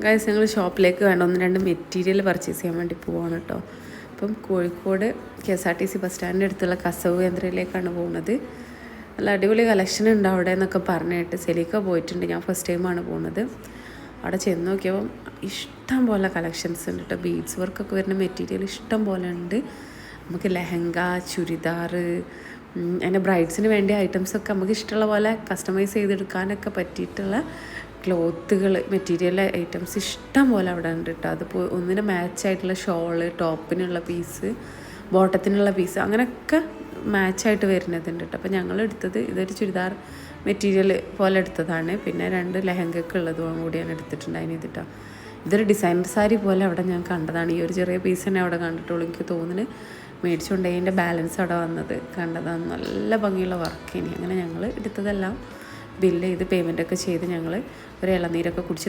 Guys ഞങ്ങൾ ഷോപ്പിലേക്ക് വേണ്ട 1-2 മെറ്റീരിയൽ പർച്ചേസ് ചെയ്യാൻ വേണ്ടി പോവാണ് കേട്ടോ. അപ്പം കോഴിക്കോട് KSRTC ബസ് സ്റ്റാൻഡിൻ്റെ അടുത്തുള്ള കസവ് കേന്ദ്രയിലേക്കാണ് പോകുന്നത്. നല്ല അടിപൊളി കളക്ഷൻ ഉണ്ട് അവിടെ എന്നൊക്കെ പറഞ്ഞിട്ട് സെലിക്ക പോയിട്ടുണ്ട്. ഞാൻ ഫസ്റ്റ് ടൈമാണ് പോകുന്നത്. അവിടെ ചെന്ന് നോക്കിയപ്പം ഇഷ്ടം പോലെ കളക്ഷൻസ് ഉണ്ട് കേട്ടോ. ബീഡ്സ് വർക്കൊക്കെ വരുന്ന മെറ്റീരിയൽ ഇഷ്ടം പോലെ ഉണ്ട്. നമുക്ക് ലെഹങ്ക, ചുരിദാർ, അതിൻ്റെ ബ്രൈഡ്സിന് വേണ്ടിയ ഐറ്റംസൊക്കെ നമുക്ക് ഇഷ്ടമുള്ള പോലെ കസ്റ്റമൈസ് ചെയ്തെടുക്കാനൊക്കെ പറ്റിയിട്ടുള്ള ക്ലോത്തുകൾ, മെറ്റീരിയൽ ഐറ്റംസ് ഇഷ്ടം പോലെ അവിടെ ഉണ്ട് കേട്ടോ. അതിപ്പോൾ ഒന്നിന് മാച്ചായിട്ടുള്ള ഷോള്, ടോപ്പിനുള്ള പീസ്, ബോട്ടത്തിനുള്ള പീസ്, അങ്ങനെയൊക്കെ മാച്ചായിട്ട് വരുന്നതുണ്ട് കേട്ടോ. അപ്പോൾ ഞങ്ങൾ എടുത്തത് ഇതൊരു ചുരിദാർ മെറ്റീരിയൽ പോലെ എടുത്തതാണ്. പിന്നെ 2 ലെഹങ്കയ്ക്ക് ഉള്ളതും കൂടിയാണ് എടുത്തിട്ടുണ്ടായിരുന്നു കേട്ടോ. ഇതൊരു ഡിസൈനർ സാരി പോലെ അവിടെ ഞാൻ കണ്ടതാണ്. ഈ ഒരു ചെറിയ പീസ് തന്നെ അവിടെ കണ്ടിട്ടുള്ളൂ. എനിക്ക് തോന്നുന്നു മേടിച്ചുകൊണ്ട് അതിൻ്റെ ബാലൻസ് അവിടെ വന്നത് കണ്ടതാണ്. നല്ല ഭംഗിയുള്ള വർക്ക് ഇനി അങ്ങനെ ഞങ്ങൾ എടുത്തതെല്ലാം ബില്ല് ചെയ്ത് പേയ്മെൻറ്റൊക്കെ ചെയ്ത് ഞങ്ങൾ ഒരു ഇളനീരൊക്കെ കുടിച്ച്